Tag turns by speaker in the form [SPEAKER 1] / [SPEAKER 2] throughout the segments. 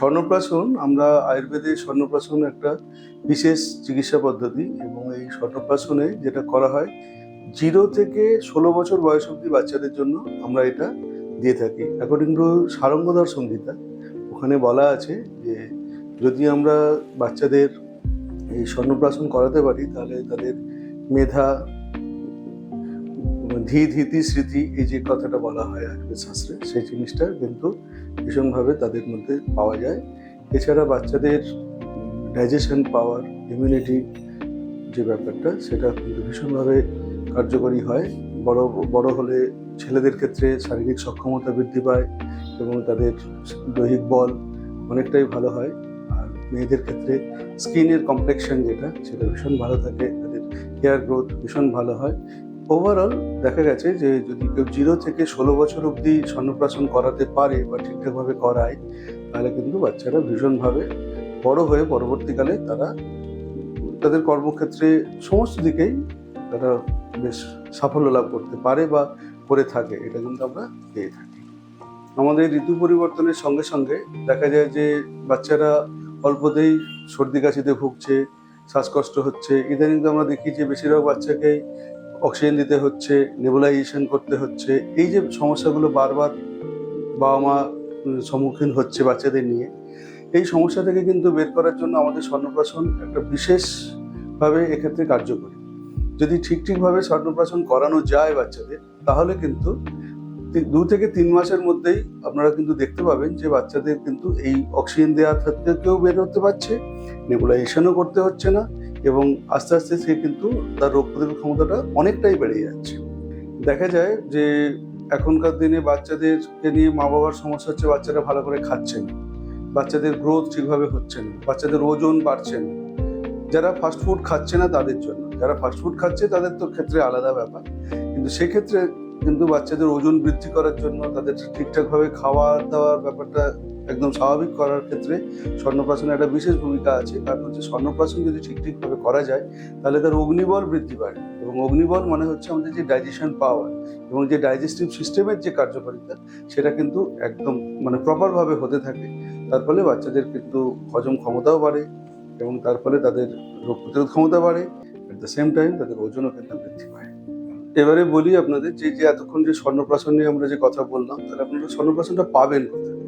[SPEAKER 1] স্বর্ণপ্রাশন আমরা আয়ুর্বেদে স্বর্ণপ্রাশন একটা বিশেষ চিকিৎসা পদ্ধতি এবং এই স্বর্ণপ্রাশনে যেটা করা হয় 0 থেকে 16 বছর বয়স অবধি বাচ্চাদের জন্য আমরা এটা দিয়ে থাকি। অ্যাকর্ডিং টু সারঙ্গধর সংহিতা ওখানে বলা আছে যে যদি আমরা বাচ্চাদের এই স্বর্ণপ্রাশন করাতে পারি তাহলে তাদের মেধা, ধীতি স্মৃতি, এই যে কথাটা বলা হয় আয়ুর্বেদ শাস্ত্রে, সেই জিনিসটা কিন্তু ভীষণভাবে তাদের মধ্যে পাওয়া যায়। এছাড়া বাচ্চাদের ডাইজেশন পাওয়ার, ইমিউনিটি যে ব্যাপারটা সেটা কিন্তু ভীষণভাবে কার্যকরী হয়। বড় বড় হলে ছেলেদের ক্ষেত্রে শারীরিক সক্ষমতা বৃদ্ধি পায় এবং তাদের দৈহিক বল অনেকটাই ভালো হয়। আর মেয়েদের ক্ষেত্রে স্কিনের কমপ্লেকশন যেটা সেটা ভীষণ ভালো থাকে, তাদের হেয়ার গ্রোথ ভীষণ ভালো হয়। ওভারঅল দেখা গেছে যে যদি কেউ 0 থেকে 16 বছর অবধি স্বর্ণপ্রাশন করাতে পারে বা ঠিকঠাকভাবে করায় তাহলে কিন্তু বাচ্চারা ভীষণভাবে বড় হয়ে পরবর্তীকালে তারা তাদের কর্মক্ষেত্রে সমস্ত দিকেই তারা বেশ সাফল্য লাভ করতে পারে বা করে থাকে। এটা কিন্তু আমরা পেয়ে থাকি। আমাদের ঋতু পরিবর্তনের সঙ্গে সঙ্গে দেখা যায় যে বাচ্চারা অল্পতেই সর্দি কাশিতে ভুগছে, শ্বাসকষ্ট হচ্ছে। ইদানিং তো আমরা দেখি যে বেশিরভাগ বাচ্চাকেই অক্সিজেন দিতে হচ্ছে, নেবুলাইজেশন করতে হচ্ছে। এই যে সমস্যাগুলো বারবার বাবা মা সম্মুখীন হচ্ছে বাচ্চাদের নিয়ে, এই সমস্যা থেকে কিন্তু বের করার জন্য আমাদের স্বর্ণপ্রাশন একটা বিশেষভাবে এক্ষেত্রে কার্যকরী। যদি ঠিকভাবে স্বর্ণপ্রাশন করানো যায় বাচ্চাদের তাহলে কিন্তু 2 থেকে 3 মাসের মধ্যেই আপনারা কিন্তু দেখতে পাবেন যে বাচ্চাদের কিন্তু এই অক্সিজেন দেওয়ার থেকেও বের হতে পারছে, নেবুলাইজেশনও করতে হচ্ছে না এবং আস্তে আস্তে সে কিন্তু তার রোগ প্রতিরোধ ক্ষমতাটা অনেকটাই বেড়ে যাচ্ছে। দেখা যায় যে এখনকার দিনে বাচ্চাদেরকে নিয়ে মা বাবার সমস্যা হচ্ছে বাচ্চারা ভালো করে খাচ্ছে না, বাচ্চাদের গ্রোথ ঠিকভাবে হচ্ছে না, বাচ্চাদের ওজন বাড়ছে না। যারা ফাস্টফুড খাচ্ছে না তাদের জন্য, যারা ফাস্টফুড খাচ্ছে তাদের তো ক্ষেত্রে আলাদা ব্যাপার, কিন্তু সেক্ষেত্রে কিন্তু বাচ্চাদের ওজন বৃদ্ধি করার জন্য তাদের ঠিকঠাকভাবে খাওয়া দাওয়ার ব্যাপারটা একদম স্বাভাবিক করার ক্ষেত্রে স্বর্ণপ্রাশনের একটা বিশেষ ভূমিকা আছে। কারণ হচ্ছে স্বর্ণপ্রাশন যদি ঠিকভাবে করা যায় তাহলে তার অগ্নিবল বৃদ্ধি পায় এবং অগ্নিবল মানে হচ্ছে আমাদের যে ডাইজেশন পাওয়ার এবং যে ডাইজেস্টিভ সিস্টেমের যে কার্যকারিতা সেটা কিন্তু একদম মানে প্রপারভাবে হতে থাকে। তার ফলে বাচ্চাদের কিন্তু হজম ক্ষমতাও বাড়ে এবং তার ফলে তাদের রোগ প্রতিরোধ ক্ষমতা বাড়ে, অ্যাট দ্য সেম টাইম তাদের ওজনও কিন্তু বৃদ্ধি পায়। এবারে বলি আপনাদের যে এতক্ষণ যে স্বর্ণপ্রাশন নিয়ে আমরা যে কথা বললাম, তাহলে আপনারা স্বর্ণপ্রাশনটা পাবেন কোথায়?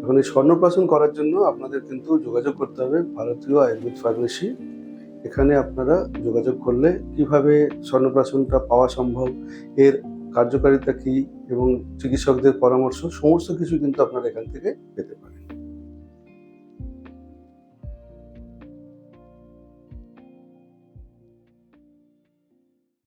[SPEAKER 1] এখন এই স্বর্ণপ্রাশন করার জন্য আপনাদের কিন্তু যোগাযোগ করতে হবে ভারতীয় আয়ুর্বেদ ফার্মেসি। এখানে আপনারা যোগাযোগ করলে কিভাবে স্বর্ণপ্রাশনটা পাওয়া সম্ভব, এর কার্যকারিতা কি এবং চিকিৎসকদের পরামর্শ সমস্ত কিছু কিন্তু আপনারা এখান থেকে পেতে পারেন।